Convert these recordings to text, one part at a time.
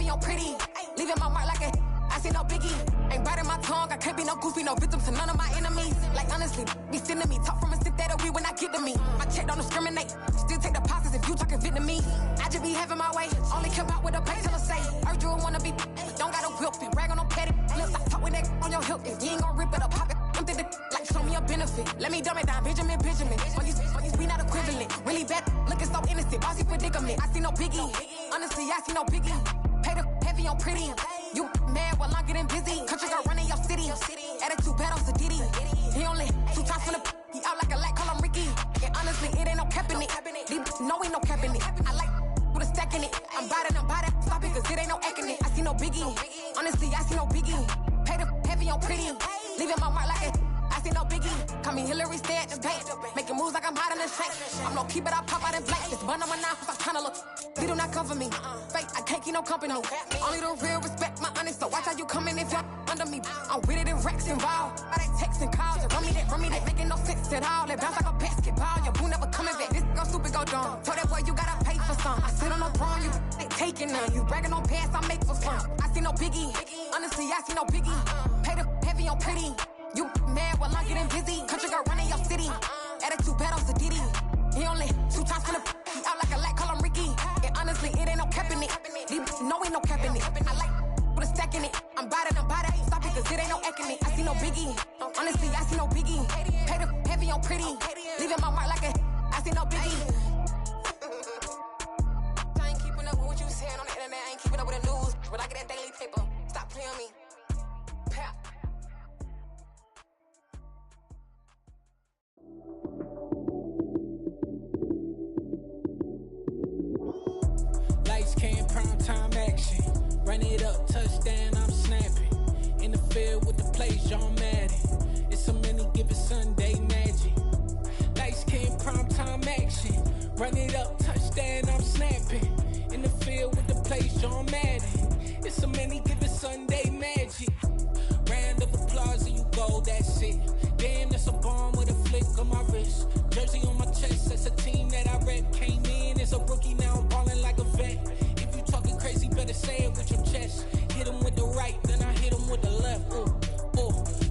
heavy on pretty. Leaving my mark like a I see no biggie. Ain't biting my tongue, I can't be no goofy, no victim to none of my enemies. Like honestly, be sending me talk from a stick that'll be when I get to me. My check don't discriminate, still take deposits if you talking Vietnamese. I just be having my way, only care about what the pay teller say. Urge you wanna be, don't gotta whip it, rag on no petty. Lips, I talk with that on your hip, if you ain't gon' rip it or pop it. I'm thinking like show me a benefit. Let me dumb it down, Benjamin. We not equivalent, really bad, looking so innocent. Bossy predicament, I see no biggie. Honestly, I see no biggie. Pay the heavy on pretty. You mad while I'm getting busy. Country girl running your city. Attitude bad on Diddy. He only 2 times from the he out like a light, call him Ricky. And honestly, it ain't no cap in it. No, ain't no cap in it. I like with a stack in it. I'm by that. Stop it, cause it ain't no acting it. I see no biggie. Honestly, I see no biggie. Pay the heavy on pretty. Leaving my mark like a I see no biggie. Call me Hillary, stay at the bank. Making moves like I'm hot in the shank. I'm low key, but I pop out in blank. This bun on my knife, I'm tryna look. They do not come for me. Fake, I can't keep no company. Only the real respect my honest. So watch how you coming if you're under me. I'm with it in racks involved. I they texting calls. Run me that. Making no sense at all. It bounce like a basketball. Your boo never coming back. This go stupid, go dumb. Told that boy you gotta pay for some. I sit on no throne, you ain't taking none. You bragging on pants, I make for fun. I see no biggie. Honestly, I see no biggie. Pay the heavy on pretty. You mad while I'm getting busy. Country girl running your city. Attitude bad on Diddy. He only 2 times from the he out like a light, call him Ricky. And honestly, it ain't no cap in it. No, ain't no cap in it. I like with a stack in it. I'm by that. Stop it, cause it ain't no acting it. I see no biggie. Honestly, I see no biggie. Pay the heavy on pretty. Leaving my mark like a I see no biggie. I ain't keeping up with what you saying on the internet. I ain't keeping up with the news. But I get that daily paper. Stop playing me. Pap. Lights came, prime time action. Run it up, touchdown, I'm snapping. In the field with the plays, John Madden. It's so many given Sunday magic. Lights came, prime time action. Run it up, touchdown, I'm snapping. In the field with the plays, John Madden. It's so many given Sunday magic. Round of applause and you go, that's it. Damn, that's a bomb with a flick on my wrist. Jersey on my chest, that's a team that I rep. Came in as a rookie, now I'm ballin' like a vet. If you talking crazy, better say it with your chest. Hit him with the right, then I hit him with the left.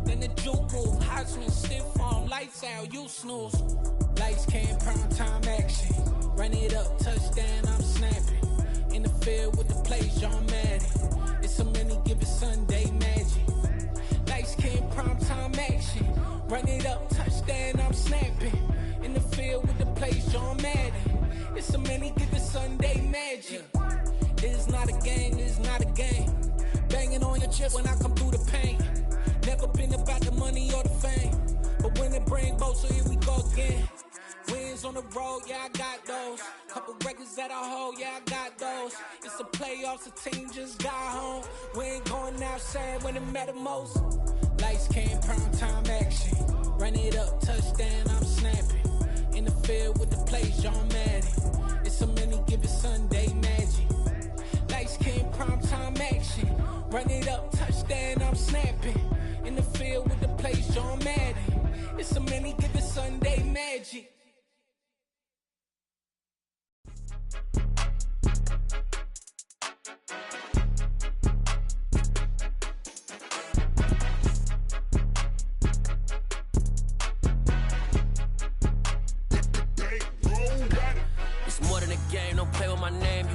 Then the juke move, Heisman, stiff arm, lights out, you snooze. Lights came, prime time action. Run it up, touchdown, I'm snapping. In the field with the plays, John Madden. It's so many given Sunday magic. Lights came, prime time action. Run it up, touchdown, I'm snapping. In the field with the plays, John Madden. It's so many given Sunday magic. This is not a game, this is not a game. Banging on your chest when I come through the pain. Never been about the money or the fame. But when it bring both, so here we go again. Wins on the road, yeah, I got those. Couple records that I hold, yeah, I got those. It's the playoffs, the team just got home. We ain't going outside when it matter most. Lights came, prime time action. Run it up, touchdown, I'm snapping. In the field with the plays, John Madden. It's so many given Sunday magic. Lights came, prime time action. Run it up, touchdown, I'm snapping. In the field with the plays, John Madden. It's so many given Sunday magic.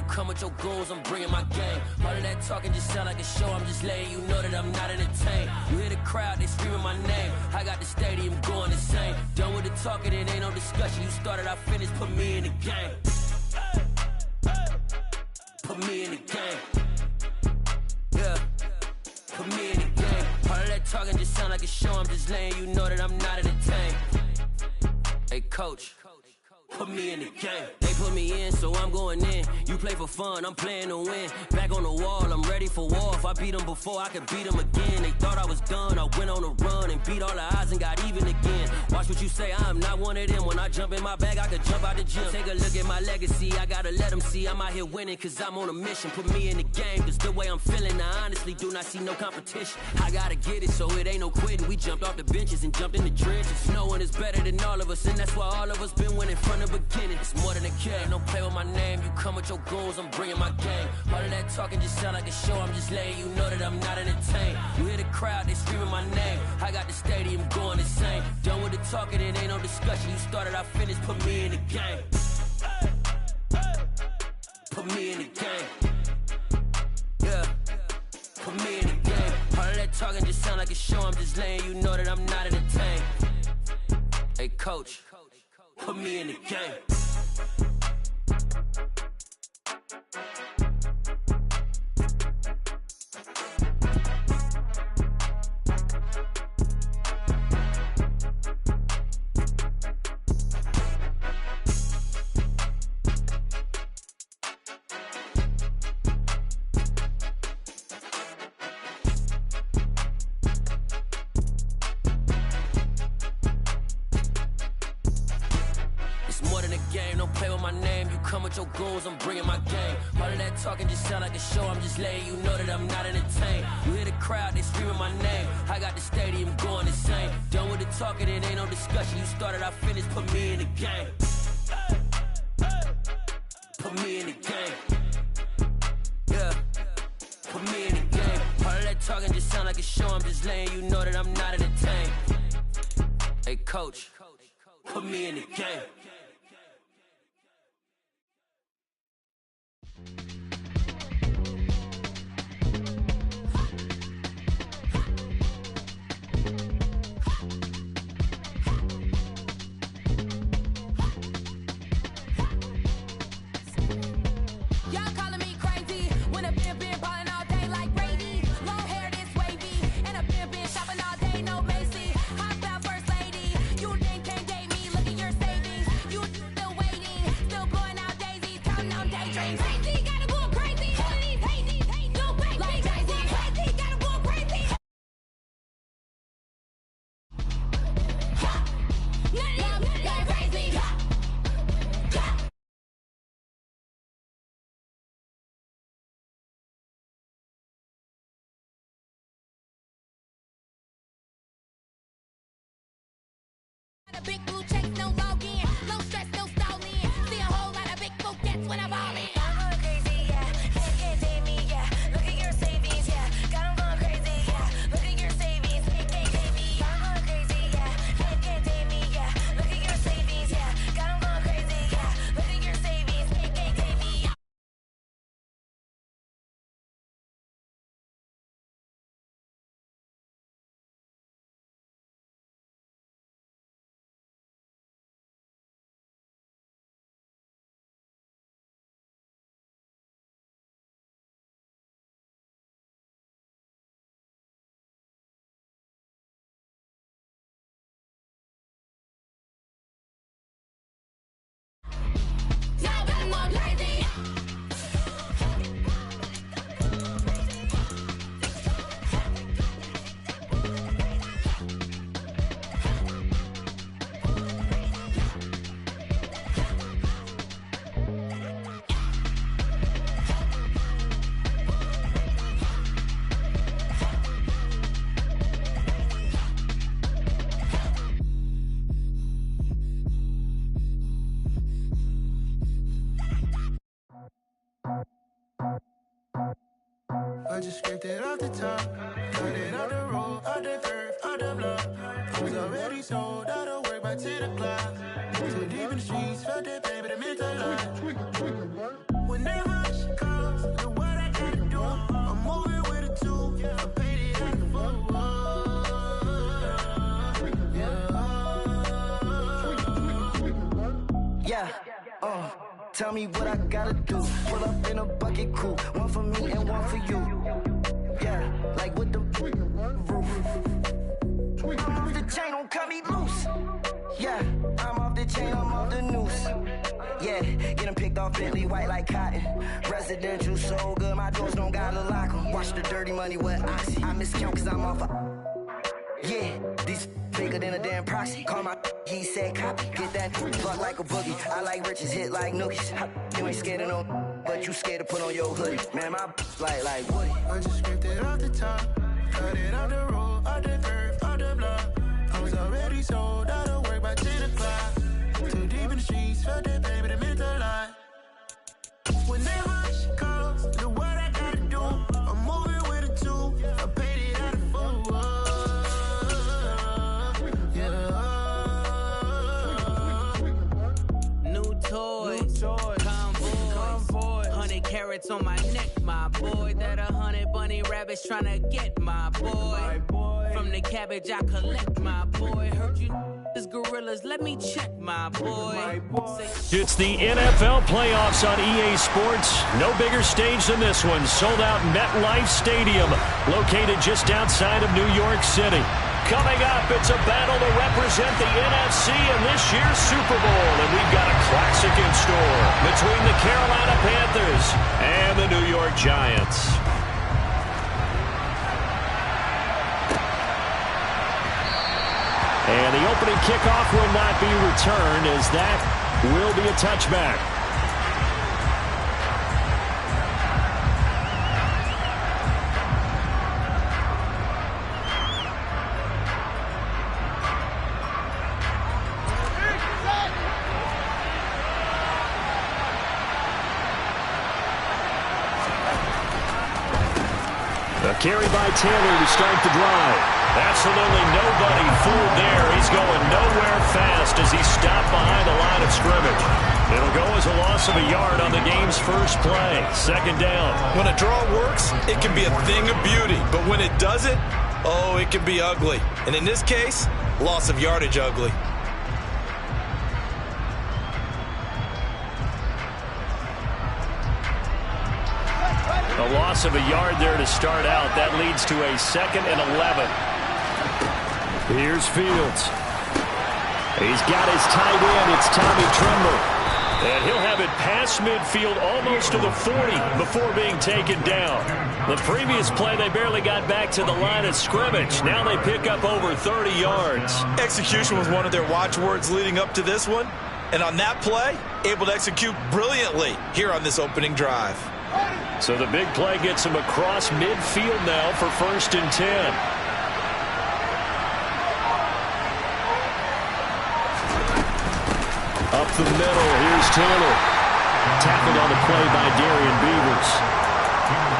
Come with your goons, I'm bringing my game. All of that talking just sound like a show. I'm just letting you know that I'm not entertained. You hear the crowd, they screaming my name. I got the stadium going insane. Done with the talking, it ain't no discussion. You started, I finished, put me in the game. Put me in the game. Yeah, put me in the game. All of that talking just sound like a show. I'm just letting you know that I'm not entertained. Hey, coach. Put me in the game. They put me in, so I'm going in. You play for fun, I'm playing to win. Back on the wall, I'm ready for war. If I beat them before, I could beat them again. They thought I was done, I went on a run and beat all the odds and got even again. Watch what you say, I'm not one of them. When I jump in my bag, I could jump out the gym. Take a look at my legacy, I gotta let them see I'm out here winning, cause I'm on a mission. Put me in the game, cause the way I'm feeling, I honestly do not see no competition. I gotta get it, so it ain't no quitting. We jumped off the benches and jumped in the trenches. No one is better than all of us, and that's why all of us been winning from the beginning. It's more than a kill. game, don't play with my name. You come with your goons, I'm bringing my gang. All of that talking just sound like a show, I'm just letting you know that I'm not entertained. You hear the crowd, they screaming my name. I got the stadium going insane. Done with the talking, it ain't no discussion. You started, I finished, put me in the game. Put me in the game. Yeah, put me in the game. All of that talking just sound like a show, I'm just letting you know that I'm not entertained. Hey coach, put me in the game. Your goons, I'm bringing my game. All of that talking just sound like a show, I'm just letting you know that I'm not entertained. You hear the crowd, they screaming my name. I got the stadium going insane. Done with the talking, it ain't no discussion. You started, I finished, put me in the game. Put me in the game. Yeah, put me in the game. All of that talking just sound like a show, I'm just letting you know that I'm not entertained. Hey coach, put me in the game. Big blue checks, no login, no stress, no stalling. See a whole lot of big folk, that's when I'm all in. I'm going crazy, yeah. Can't date me, yeah. Look at your savings, yeah. Got 'em going crazy, yeah. Look at your savings, can't date me. I'm going crazy, yeah. Can't date me, yeah. Look at your savings, yeah. Got 'em going crazy, yeah. Look at your savings, can't date me. I just scraped it off the top, cut it off the road, off the curve, off the block. I was already sold, out of work by 10 o'clock. Too deep in the streets, felt that pain, but it meant a lot. Whenever she calls, know what I gotta do. I'm moving with a two, I paid it at the full. Yeah, tell me what I gotta do. Pull up in a bucket crew, one for me and one for you. Yeah, like with the roof. I'm off the chain, don't cut me loose. Yeah, I'm off the chain, I'm off the noose. Yeah, get them picked off Bentley, white like cotton. Residential so good, my doors don't gotta lock 'em. Watch the dirty money with Oxy. I miscount cause I'm off yeah, these bigger than a damn proxy. Call my he said copy. Get that fuck like a boogie. I like riches, hit like nookies. You ain't scared of no, but you scared to put on your hoodie. Man, my like Woody. I just scraped it off the top, cut it off the road, off the curve, off the block. I was already sold, out of work by 10 o'clock. Too deep in the streets, felt that pain, but it meant a lot. Diamonds on my neck, my boy. That 100 bunny rabbits tryna get my boy. From the cabbage I collect, my boy. Heard you is gorillas, let me check, my boy. It's the NFL playoffs on EA Sports. No bigger stage than this one. Sold out MetLife Stadium, located just outside of New York City. Coming up, it's a battle to represent the NFC in this year's Super Bowl. And we've got a classic in store between the Carolina Panthers and the New York Giants. And the opening kickoff will not be returned, as that will be a touchback. A carry by Taylor to start the drive. Absolutely nobody fooled there. He's going nowhere fast as he's stopped behind the line of scrimmage. It'll go as a loss of a yard on the game's first play. Second down. When a draw works, it can be a thing of beauty. But when it doesn't, oh, it can be ugly. And in this case, loss of yardage ugly. A loss of a yard there to start out. That leads to a 2nd and 11. Here's Fields. He's got his tight end. It's Tommy Tremble. And he'll have it past midfield almost to the 40 before being taken down. The previous play, they barely got back to the line of scrimmage. Now they pick up over 30 yards. Execution was one of their watchwords leading up to this one. And on that play, able to execute brilliantly here on this opening drive. So the big play gets him across midfield now for 1st and 10. Up the middle, here's Taylor. Tackled on the play by Darian Beavers.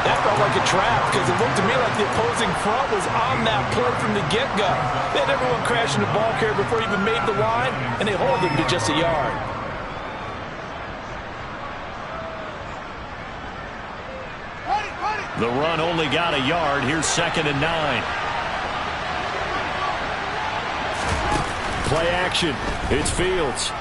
That felt like a trap because it looked to me like the opposing front was on that play from the get-go. They had everyone crashing the ball carrier before he even made the line, and they hold him to just a yard. The run only got a yard. Here's 2nd and 9. Play action. It's Fields.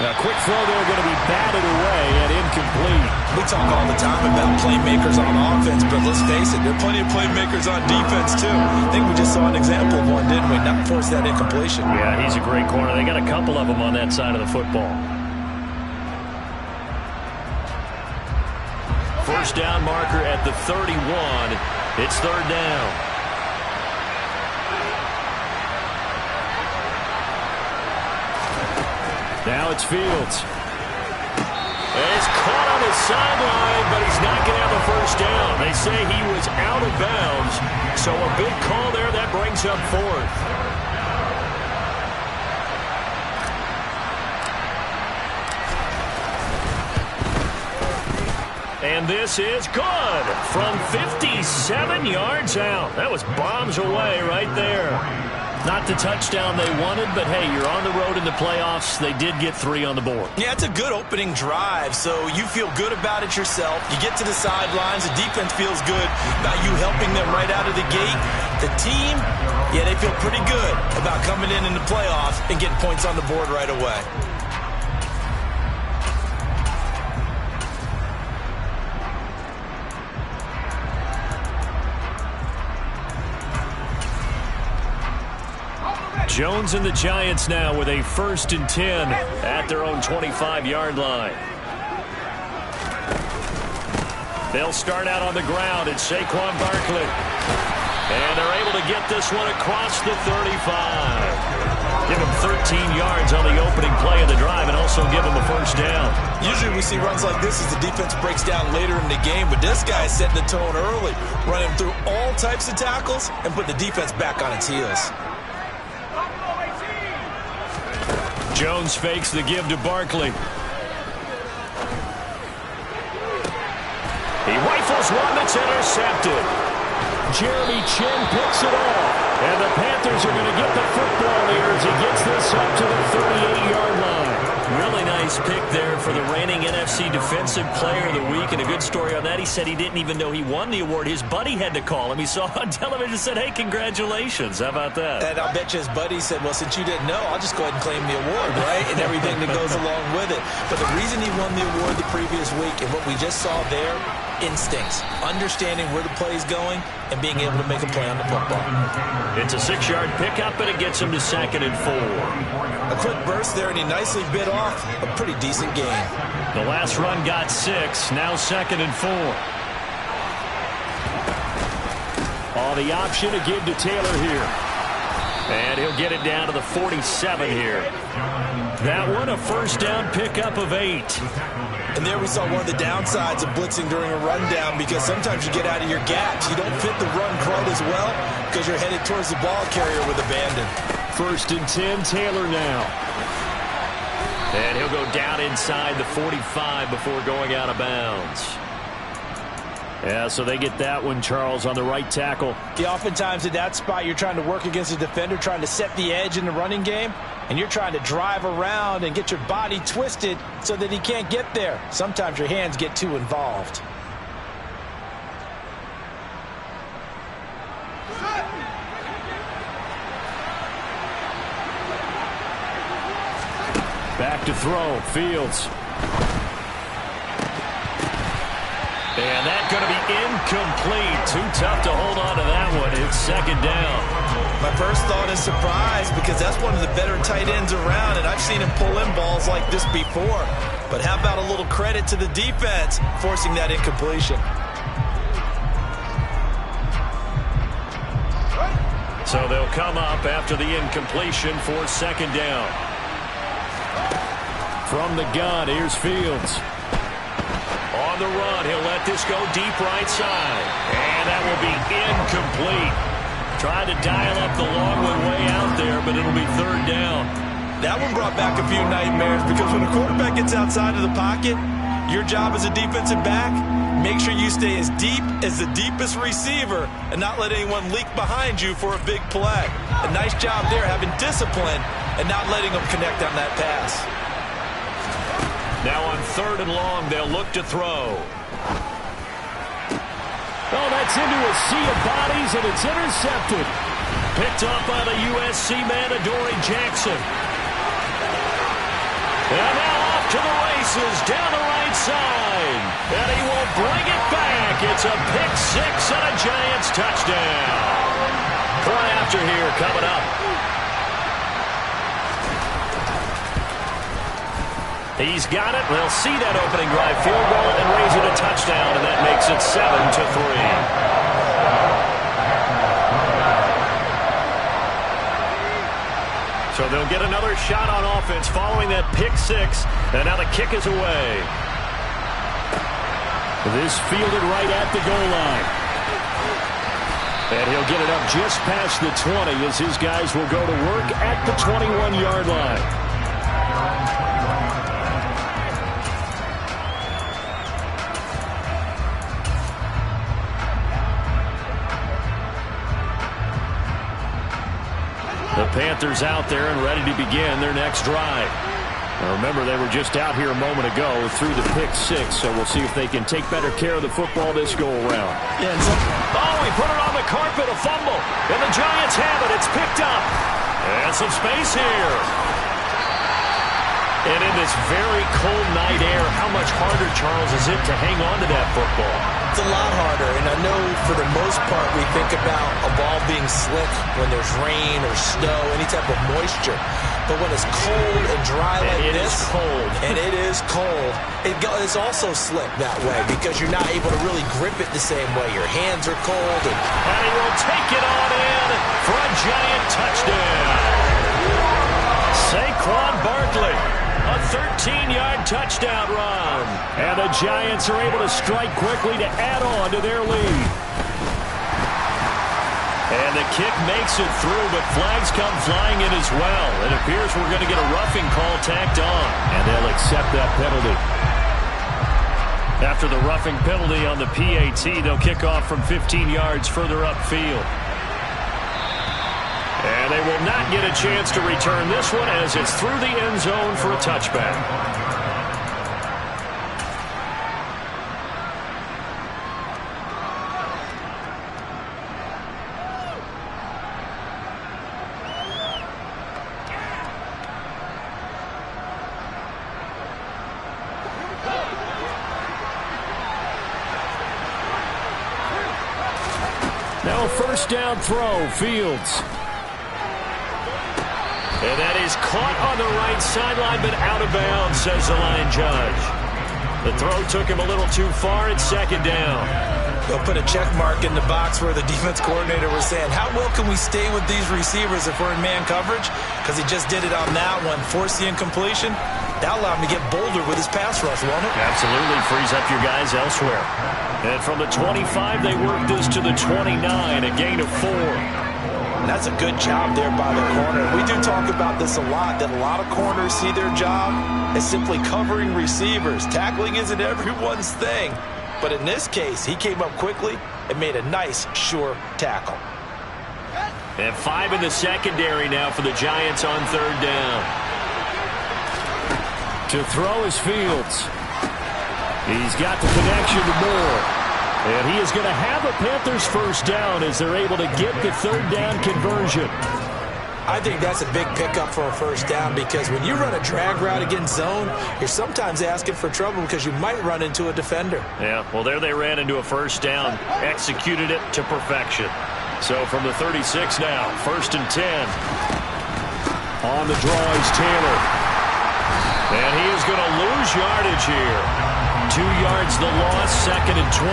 A quick throw there, going to be batted away and incomplete. We talk all the time about playmakers on offense, but let's face it, there are plenty of playmakers on defense too. I think we just saw an example of one, didn't we? Not force that incompletion. Yeah, he's a great corner. They got a couple of them on that side of the football. First down marker at the 31. It's 3rd down. Now it's Fields. He's caught on his sideline, but he's not going to have a first down. They say he was out of bounds, so a big call there that brings up 4th. And this is good from 57 yards out. That was bombs away right there. Not the touchdown they wanted, but hey, you're on the road in the playoffs. They did get 3 on the board. Yeah, it's a good opening drive, so you feel good about it yourself. You get to the sidelines. The defense feels good about you helping them right out of the gate. The team, yeah, they feel pretty good about coming in the playoffs and getting points on the board right away. Jones and the Giants now with a 1st and 10 at their own 25-yard line. They'll start out on the ground. It's Saquon Barkley. And they're able to get this one across the 35. Give him 13 yards on the opening play of the drive and also give him a first down. Usually we see runs like this as the defense breaks down later in the game, but this guy is setting the tone early, running through all types of tackles and putting the defense back on its heels. Jones fakes the give to Barkley. He rifles one that's intercepted. Jeremy Chin picks it off. And the Panthers are going to get the football here as he gets this up to the 38-yard line. Really nice pick there for the reigning NFC Defensive Player of the Week, and a good story on that. He said he didn't even know he won the award. His buddy had to call him. He saw on television and said, hey, congratulations. How about that? And I'll bet you his buddy said, well, since you didn't know, I'll just go ahead and claim the award, right? And everything that goes along with it. But the reason he won the award the previous week and what we just saw there, instincts, understanding where the play is going, and being able to make a play on the football. It's a 6-yard pickup, and it gets him to 2nd and 4. A quick burst there, and he nicely bit off a pretty decent gain. The last run got 6, now 2nd and 4. On the option to give to Taylor here. And he'll get it down to the 47 here. That one, a first down pickup of 8. And there we saw one of the downsides of blitzing during a rundown, because sometimes you get out of your gaps. You don't fit the run quite as well because you're headed towards the ball carrier with abandon. 1st and 10, Taylor now. And he'll go down inside the 45 before going out of bounds. Yeah, so they get that one, Charles, on the right tackle. Yeah, oftentimes in that spot, you're trying to work against a defender, trying to set the edge in the running game, and you're trying to drive around and get your body twisted so that he can't get there. Sometimes your hands get too involved. Back to throw, Fields. And that's going to be incomplete. Too tough to hold on to that one. It's 2nd down. My first thought is surprise, because that's one of the better tight ends around, and I've seen him pull in balls like this before. But how about a little credit to the defense forcing that incompletion? So they'll come up after the incompletion for 2nd down. From the gun, here's Fields. On the run, he'll let this go deep right side. And that will be incomplete. Trying to dial up the long one way out there, but it'll be 3rd down. That one brought back a few nightmares, because when a quarterback gets outside of the pocket, your job as a defensive back, make sure you stay as deep as the deepest receiver and not let anyone leak behind you for a big play. A nice job there, having discipline and not letting them connect on that pass. Now on 3rd and long, they'll look to throw. Oh, that's into a sea of bodies, and it's intercepted. Picked up by the USC man, Adoree Jackson. And now off to the races, down the right side. And he will bring it back. It's a pick 6 and a Giants touchdown. Point after here coming up. He's got it. They'll see that opening drive field goal and raise it a touchdown, and that makes it 7-3. So they'll get another shot on offense following that pick 6, and now the kick is away. This fielded right at the goal line. And he'll get it up just past the 20 as his guys will go to work at the 21-yard line. The Panthers out there and ready to begin their next drive. Now remember, they were just out here a moment ago through the pick 6, so we'll see if they can take better care of the football this go-around. Yeah, he put it on the carpet, a fumble, and the Giants have it. It's picked up. And some space here. And in this very cold night air, how much harder, Charles, is it to hang on to that football? It's a lot harder, and I know for the most part we think about a ball being slick when there's rain or snow, any type of moisture. But when it's cold and dry like this, and it is cold, it's also slick that way because you're not able to really grip it the same way. Your hands are cold. And he will take it on in for a Giant touchdown. Saquon Barkley. A 13-yard touchdown run. And the Giants are able to strike quickly to add on to their lead. And the kick makes it through, but flags come flying in as well. It appears we're going to get a roughing call tacked on. And they'll accept that penalty. After the roughing penalty on the PAT, they'll kick off from 15 yards further upfield. And they will not get a chance to return this one as it's through the end zone for a touchback. Now a first down throw, Fields. And that is caught on the right sideline, but out of bounds, says the line judge. The throw took him a little too far. It's second down. They'll put a check mark in the box where the defense coordinator was saying, how well can we stay with these receivers if we're in man coverage? Because he just did it on that one, forced the incompletion. That allowed him to get bolder with his pass rush, won't it? Absolutely, frees up your guys elsewhere. And from the 25, they work this to the 29, a gain of 4. And that's a good job there by the corner. We do talk about this a lot, that a lot of corners see their job as simply covering receivers. Tackling isn't everyone's thing. But in this case, he came up quickly and made a nice, sure tackle. And 5 in the secondary now for the Giants on third down. To throw is Fields. He's got the connection to Moore. And he is going to have a Panthers first down as they're able to get the third down conversion. I think that's a big pickup for a first down because when you run a drag route against zone, you're sometimes asking for trouble because you might run into a defender. Yeah, well, there they ran into a first down, executed it to perfection. So from the 36 now, first and 10. On the draw is Taylor. And he is going to lose yardage here. 2 yards the loss, second and 12.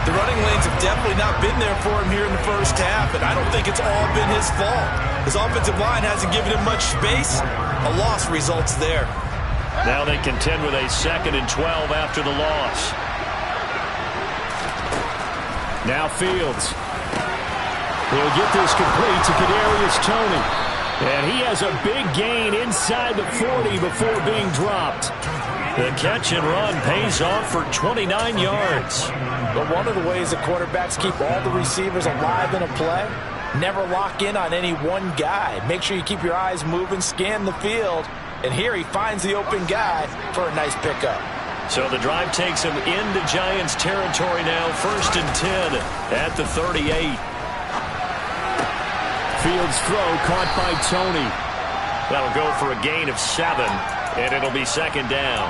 The running lanes have definitely not been there for him here in the first half, and I don't think it's all been his fault. His offensive line hasn't given him much space. A loss results there. Now they contend with a second and 12 after the loss. Now Fields. He'll get this complete to Kadarius Toney. And he has a big gain inside the 40 before being dropped. The catch and run pays off for 29 yards. But one of the ways the quarterbacks keep all the receivers alive in a play, never lock in on any one guy. Make sure you keep your eyes moving, scan the field. And here he finds the open guy for a nice pickup. So the drive takes him into Giants territory now, first and 10 at the 38. Fields throw caught by Toney. That'll go for a gain of 7, and it'll be second down.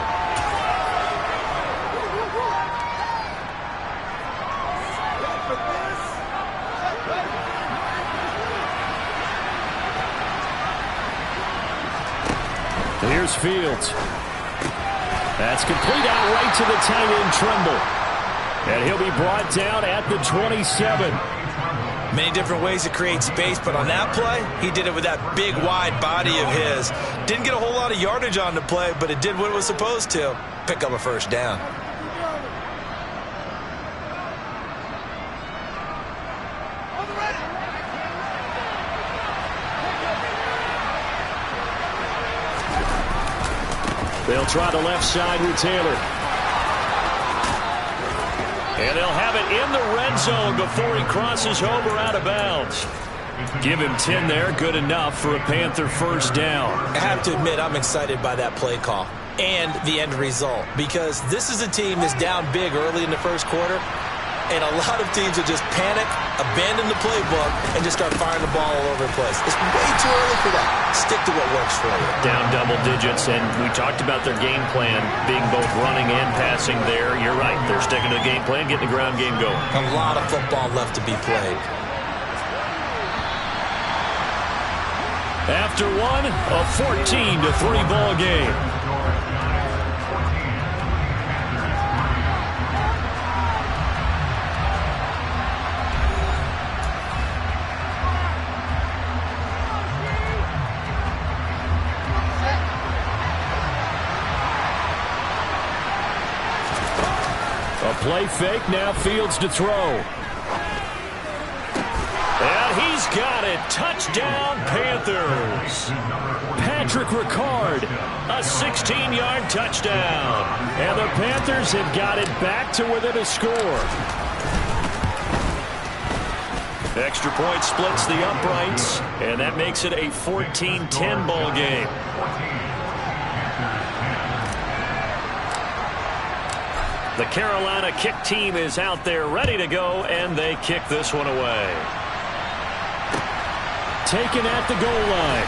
Here's Fields. That's complete out right to the tight end Tremble. And he'll be brought down at the 27. Many different ways to create space, but on that play, he did it with that big, wide body of his. Didn't get a whole lot of yardage on the play, but it did what it was supposed to. Pick up a first down. They'll try the left side with Taylor. And they'll have it in the red zone before he crosses over out of bounds. Give him 10 there, good enough for a Panther first down. I have to admit, I'm excited by that play call and the end result because this is a team that's down big early in the first quarter, and a lot of teams will just panic, abandon the playbook, and just start firing the ball all over the place. It's way too early for that. Stick to what works for you. Down double digits, and we talked about their game plan being both running and passing there. You're right. They're sticking to the game plan, getting the ground game going. A lot of football left to be played. After one, a 14-3 ball game. Play fake, now Fields to throw. And he's got it. Touchdown, Panthers. Patrick Ricard, a 16-yard touchdown. And the Panthers have got it back to within a score. Extra point splits the uprights, and that makes it a 14-10 ball game. The Carolina kick team is out there ready to go, and they kick this one away. Taken at the goal line.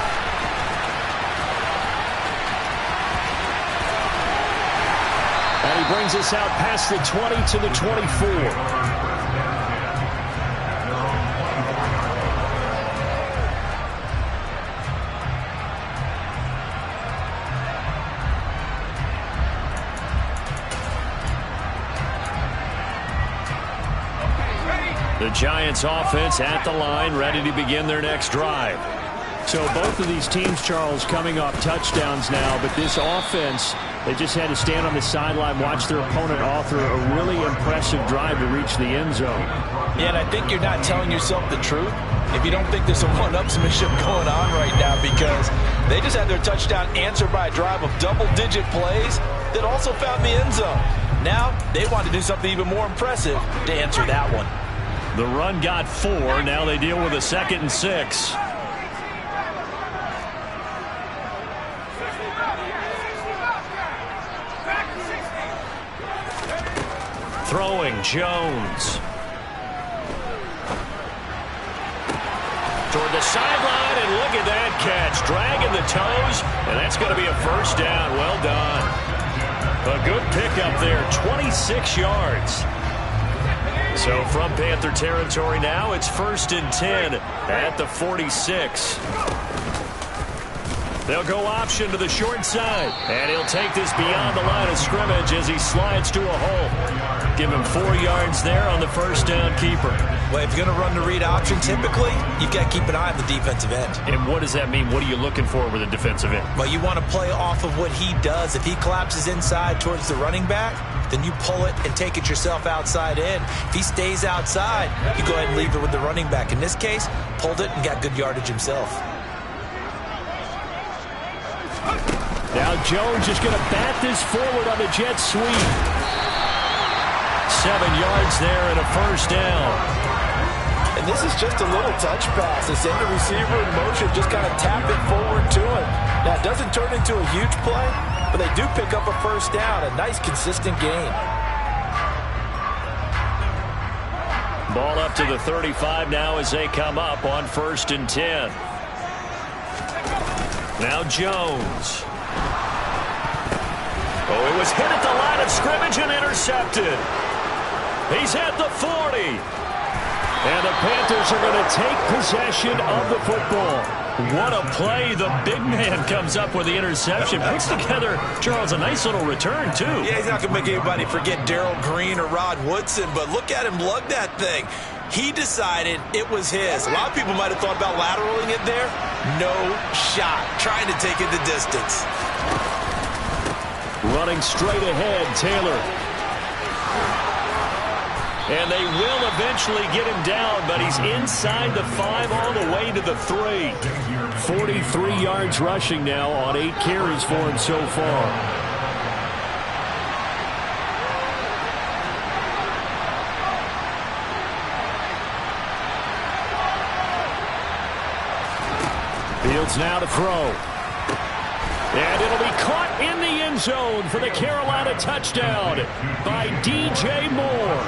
And he brings us out past the 20 to the 24. The Giants offense at the line, ready to begin their next drive. So both of these teams, Charles, coming off touchdowns now, but this offense, they just had to stand on the sideline, watch their opponent author a really impressive drive to reach the end zone. Yeah, and I think you're not telling yourself the truth if you don't think there's a one-upsmanship going on right now, because they just had their touchdown answered by a drive of double-digit plays that also found the end zone. Now they want to do something even more impressive to answer that one. The run got 4. Now they deal with a 2nd and 6. Throwing Jones. Toward the sideline, and look at that catch. Dragging the toes, and that's going to be a first down. Well done. A good pickup there, 26 yards. So from Panther territory now, it's 1st and 10 at the 46. They'll go option to the short side, and he'll take this beyond the line of scrimmage as he slides to a hole. Give him 4 yards there on the first down keeper. Well, if you're going to run the read option, typically, you've got to keep an eye on the defensive end. And what does that mean? What are you looking for with a defensive end? Well, you want to play off of what he does. If he collapses inside towards the running back, then you pull it and take it yourself outside in. If he stays outside, you go ahead and leave it with the running back. In this case, pulled it and got good yardage himself. Now Jones is going to bat this forward on the jet sweep. 7 yards there and a first down. And this is just a little touch pass. They send the receiver in motion, just kind of tap it forward to him. Now, it doesn't turn into a huge play, but they do pick up a first down. A nice, consistent gain. Ball up to the 35 now as they come up on 1st and 10. Now Jones. Oh, it was hit at the line of scrimmage and intercepted. He's at the 40. And the Panthers are going to take possession of the football. What a play. The big man comes up with the interception. Puts together, Charles, a nice little return, too. Yeah, he's not going to make anybody forget Darrell Green or Rod Woodson, but look at him lug that thing. He decided it was his. A lot of people might have thought about lateraling it there. No shot. Trying to take it the distance. Running straight ahead, Taylor. And they will eventually get him down, but he's inside the 5 all the way to the 3. 43 yards rushing now on 8 carries for him so far. Fields now to throw. And it'll be caught in the end zone for the Carolina touchdown by DJ Moore.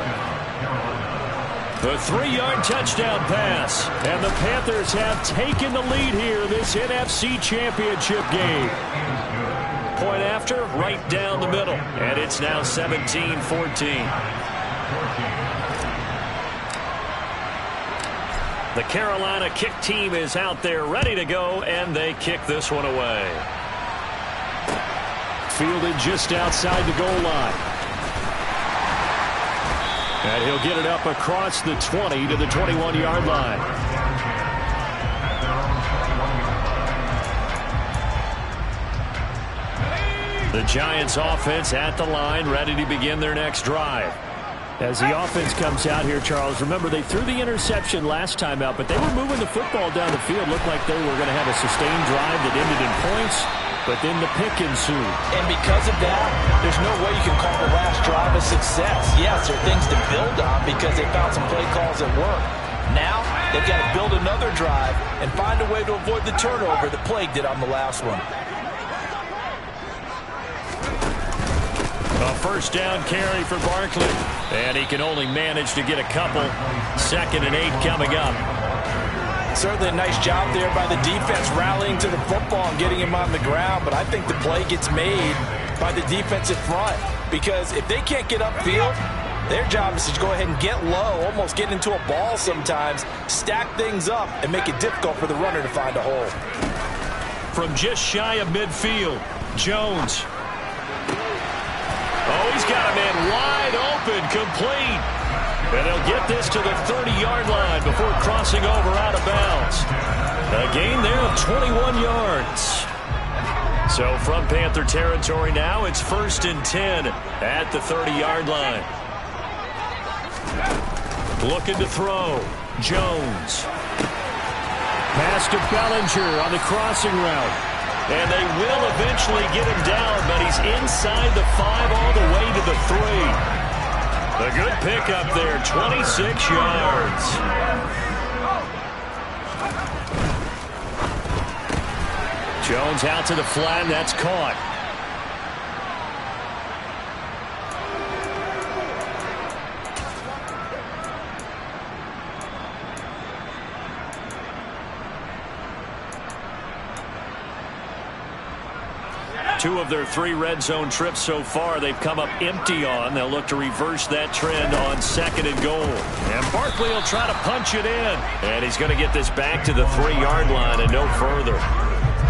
The 3-yard touchdown pass. And the Panthers have taken the lead here this NFC Championship game. Point after, right down the middle. And it's now 17-14. The Carolina kick team is out there ready to go, and they kick this one away. Fielded just outside the goal line. And he'll get it up across the 20 to the 21-yard line. The Giants offense at the line, ready to begin their next drive. As the offense comes out here, Charles, remember they threw the interception last time out, but they were moving the football down the field. Looked like they were going to have a sustained drive that ended in points, but then the pick ensued. And because of that, there's no way you can call the last drive a success. Yes, there are things to build on because they found some play calls that work. Now they've got to build another drive and find a way to avoid the turnover that plagued it on the last one. A first down carry for Barkley. And he can only manage to get a couple. 2nd and 8 coming up. Certainly a nice job there by the defense rallying to the football and getting him on the ground. But I think the play gets made by the defensive front. Because if they can't get upfield, their job is to go ahead and get low, almost get into a ball sometimes, stack things up, and make it difficult for the runner to find a hole. From just shy of midfield, Jones. Oh, he's got a man wide open, complete. And they'll get this to the 30-yard line before crossing over out of bounds. A gain there of 21 yards. So from Panther territory now, it's 1st and 10 at the 30-yard line. Looking to throw. Jones. Pass to Bellinger on the crossing route. And they will eventually get him down, but he's inside the 5 all the way to the 3. A good pickup there, 26 yards. Jones out to the flat, and that's caught. Two of their 3 red zone trips so far they've come up empty on. They'll look to reverse that trend on 2nd and goal. And Barkley will try to punch it in. And he's going to get this back to the 3-yard line and no further.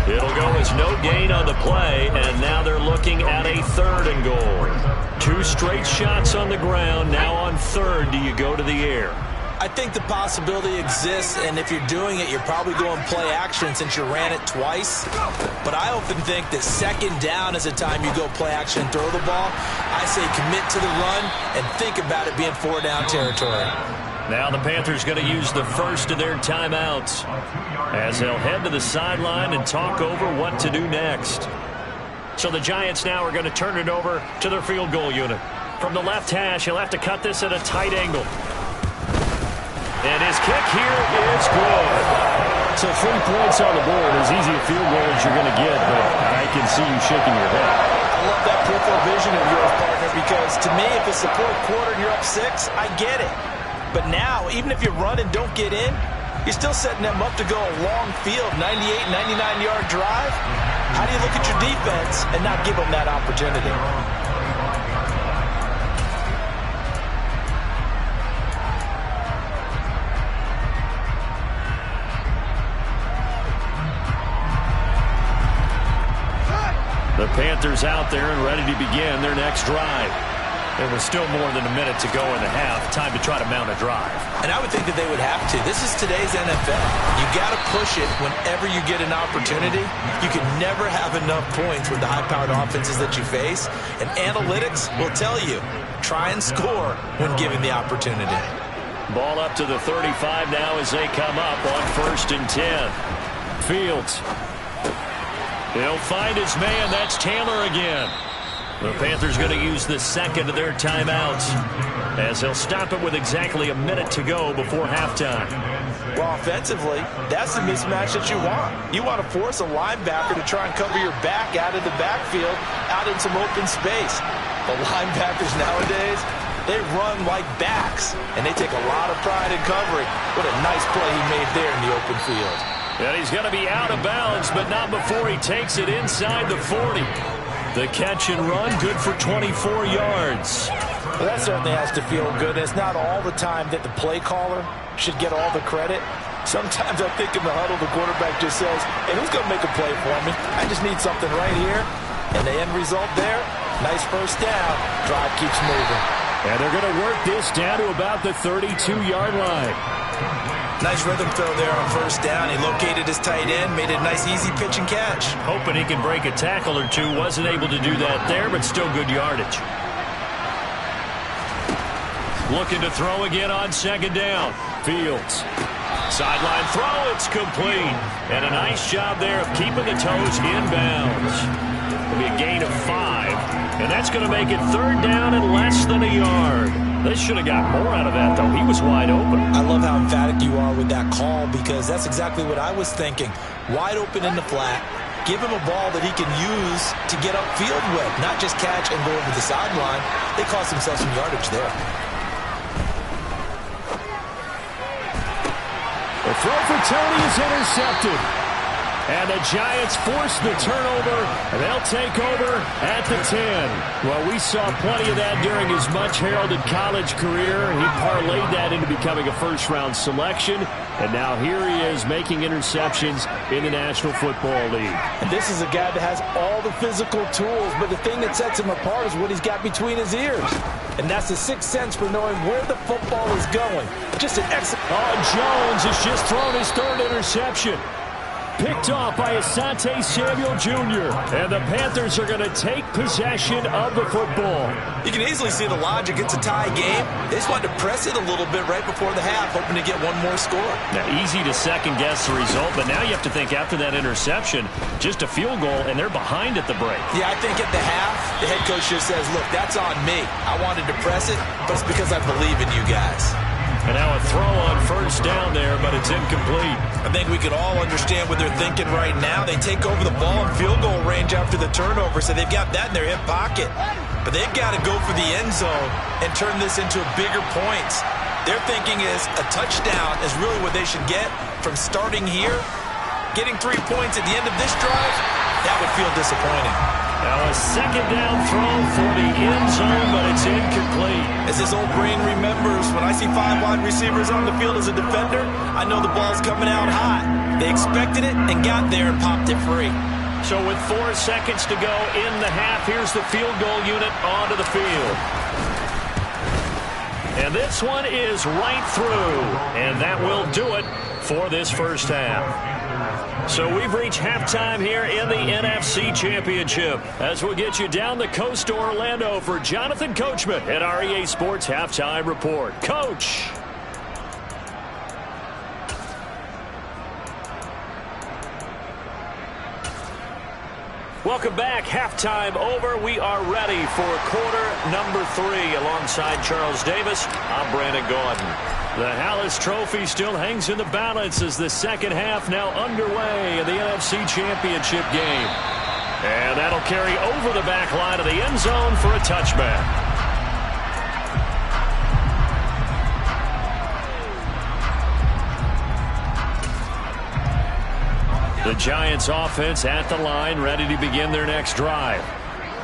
It'll go as no gain on the play, and now they're looking at a 3rd and goal. 2 straight shots on the ground. Now on 3rd, do you go to the air? I think the possibility exists, and if you're doing it, you're probably going play action since you ran it twice. But I often think that 2nd down is a time you go play action and throw the ball. I say commit to the run and think about it being 4-down territory. Now the Panthers going to use the first of their timeouts as they'll head to the sideline and talk over what to do next. So the Giants now are going to turn it over to their field goal unit. From the left hash, he'll have to cut this at a tight angle. And his kick here is good. So 3 points on the board, as easy a field goal as you're going to get, but I can see you shaking your head. I love that peripheral vision of yours, partner, because to me, if it's the 4th quarter and you're up 6, I get it. But now, even if you run and don't get in, you're still setting them up to go a long field, 98, 99-yard drive. How do you look at your defense and not give them that opportunity? The Panthers out there and ready to begin their next drive. There was still more than a minute to go in the half. Time to try to mount a drive. And I would think that they would have to. This is today's NFL. You got to push it whenever you get an opportunity. You can never have enough points with the high-powered offenses that you face. And analytics will tell you, try and score when given the opportunity. Ball up to the 35 now as they come up on 1st and 10. Fields. He'll find his man. That's Taylor again. The Panthers going to use the 2nd of their timeouts as they'll stop it with exactly a minute to go before halftime. Well, offensively, that's the mismatch that you want. You want to force a linebacker to try and cover your back out of the backfield, out in some open space. The linebackers nowadays, they run like backs, and they take a lot of pride in covering. What a nice play he made there in the open field. And he's going to be out of bounds, but not before he takes it inside the 40. The catch and run, good for 24 yards. Well, that certainly has to feel good. It's not all the time that the play caller should get all the credit. Sometimes I think in the huddle, the quarterback just says, hey, who's going to make a play for me? I just need something right here. And the end result there, nice first down. Drive keeps moving. And they're going to work this down to about the 32-yard line. Nice rhythm throw there on 1st down. He located his tight end, made a nice easy pitch and catch. Hoping he can break a tackle or two. Wasn't able to do that there, but still good yardage. Looking to throw again on 2nd down. Fields. Sideline throw, it's complete. And a nice job there of keeping the toes inbounds. It'll be a gain of 5. And that's going to make it 3rd down and less than a yard. They should have got more out of that, though. He was wide open. I love how emphatic you are with that call because that's exactly what I was thinking. Wide open in the flat. Give him a ball that he can use to get upfield with, not just catch and go over the sideline. They cost themselves some yardage there. The throw for Tony is intercepted. And the Giants force the turnover, and they'll take over at the 10. Well, we saw plenty of that during his much-heralded college career. He parlayed that into becoming a first-round selection, and now here he is making interceptions in the National Football League. And this is a guy that has all the physical tools, but the thing that sets him apart is what he's got between his ears. And that's the sixth sense for knowing where the football is going. Just an excellent... Oh, Jones has just thrown his third interception. Picked off by Asante Samuel Jr. And the Panthers are going to take possession of the football. You can easily see the logic. It's a tie game. They just wanted to press it a little bit right before the half, hoping to get one more score. Now, easy to second-guess the result, but now you have to think after that interception, just a field goal, and they're behind at the break. Yeah, I think at the half, the head coach just says, look, that's on me. I wanted to press it, but it's because I believe in you guys. And now a throw on first down there, but it's incomplete. I think we can all understand what they're thinking right now. They take over the ball in field goal range after the turnover, so they've got that in their hip pocket. But they've got to go for the end zone and turn this into bigger points. Their thinking is a touchdown is really what they should get from starting here. Getting 3 points at the end of this drive, that would feel disappointing. Now a second down throw for the end zone, but it's incomplete. As his old brain remembers, when I see 5 wide receivers on the field as a defender, I know the ball's coming out hot. They expected it and got there and popped it free. So with 4 seconds to go in the half, here's the field goal unit onto the field. And this one is right through, and that will do it for this first half. So we've reached halftime here in the NFC Championship as we'll get you down the coast to Orlando for Jonathan Coachman at our EA Sports Halftime Report. Coach. Welcome back. Halftime over. We are ready for quarter number 3 alongside Charles Davis. I'm Brandon Gaudin. The Hallis Trophy still hangs in the balance as the second half now underway in the NFC Championship game. And that'll carry over the back line of the end zone for a touchback. The Giants offense at the line, ready to begin their next drive.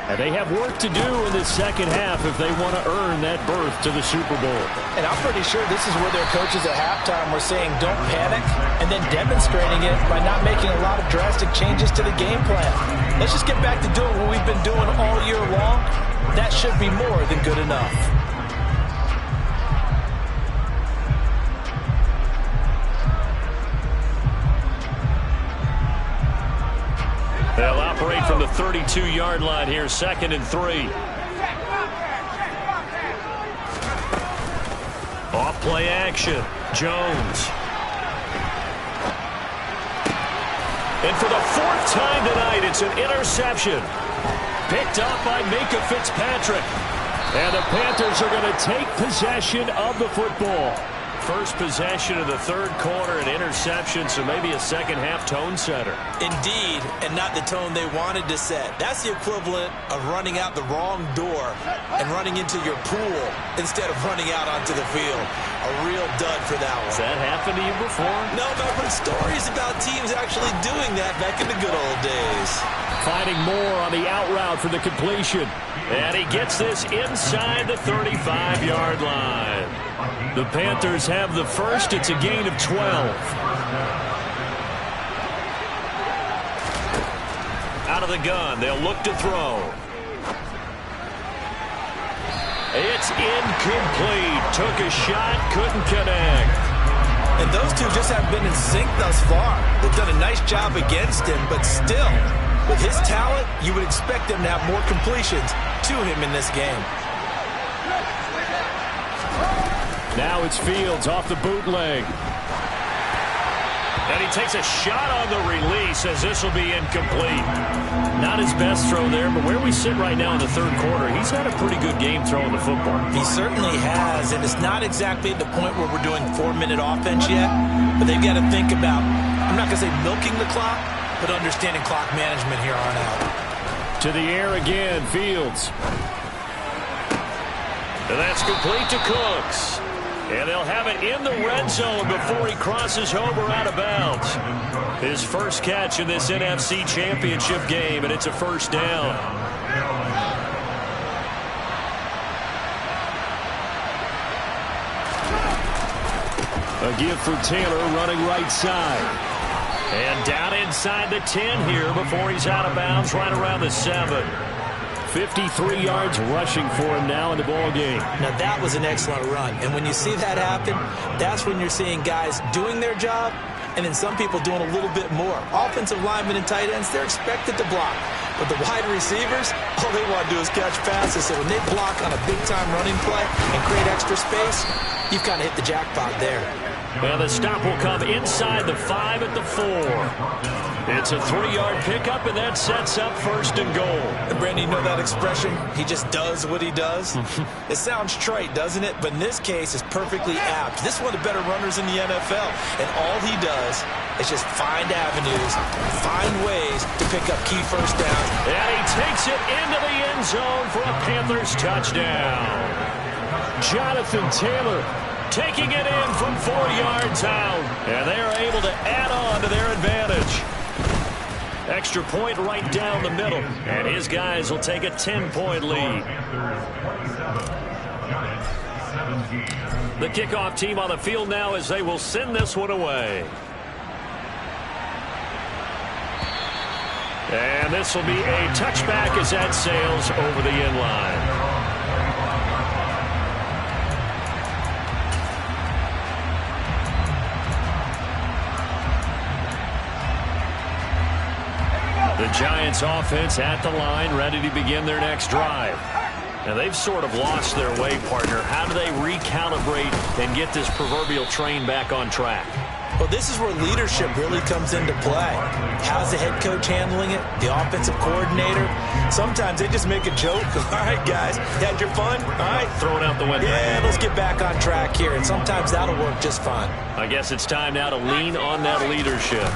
And they have work to do in the second half if they want to earn that berth to the Super Bowl. And I'm pretty sure this is where their coaches at halftime were saying don't panic and then demonstrating it by not making a lot of drastic changes to the game plan. Let's just get back to doing what we've been doing all year long. That should be more than good enough. They'll operate from the 32-yard line here, 2nd and 3. Off play action, Jones. And for the 4th time tonight, it's an interception. Picked up by Micah Fitzpatrick. And the Panthers are going to take possession of the football. First possession of the third quarter, an interception, so maybe a second half tone setter. Indeed, and not the tone they wanted to set. That's the equivalent of running out the wrong door and running into your pool instead of running out onto the field. A real dud for that one. Has that happened to you before? No, but I've heard stories about teams actually doing that back in the good old days. Finding more on the out route for the completion. And he gets this inside the 35-yard line. The Panthers have the first. It's a gain of 12. Out of the gun. They'll look to throw. It's incomplete. Took a shot. Couldn't connect. And those two just haven't been in sync thus far. They've done a nice job against him, but still, with his talent, you would expect him to have more completions to him in this game. Now it's Fields off the bootleg. And he takes a shot on the release as this will be incomplete. Not his best throw there, but where we sit right now in the third quarter, he's had a pretty good game throwing the football. He certainly has, and it's not exactly at the point where we're doing 4-minute offense yet, but they've got to think about, I'm not going to say milking the clock, but understanding clock management here on out. To the air again, Fields. And that's complete to Cooks. And they'll have it in the red zone before he crosses over out of bounds. His first catch in this NFC Championship game, and it's a first down. A give for Taylor running right side. And down inside the 10 here before he's out of bounds right around the 7. 53 yards rushing for him now in the ball game. Now that was an excellent run. And when you see that happen, that's when you're seeing guys doing their job and then some people doing a little bit more. Offensive linemen and tight ends, they're expected to block. But the wide receivers, all they want to do is catch passes. So when they block on a big-time running play and create extra space, you've kind of hit the jackpot there. Well, the stop will come inside the 5 at the 4. It's a 3-yard pickup, and that sets up first and goal. And Brandon, you know that expression? He just does what he does? It sounds trite, doesn't it? But in this case, it's perfectly apt. This is one of the better runners in the NFL. And all he does is just find avenues, find ways to pick up key first downs. And he takes it into the end zone for a Panthers touchdown. Jonathan Taylor taking it in from 4 yards out. And they are able to add on to their advantage. Extra point right down the middle. And his guys will take a 10-point lead. The kickoff team on the field now as they will send this one away. And this will be a touchback as that sails over the end line. The Giants offense at the line, ready to begin their next drive. Now they've sort of lost their way, partner. How do they recalibrate and get this proverbial train back on track? Well, this is where leadership really comes into play. How's the head coach handling it? The offensive coordinator? Sometimes they just make a joke. All right, guys, you had your fun? All right. Throw it out the window. Yeah, let's get back on track here. And sometimes that'll work just fine. I guess it's time now to lean on that leadership.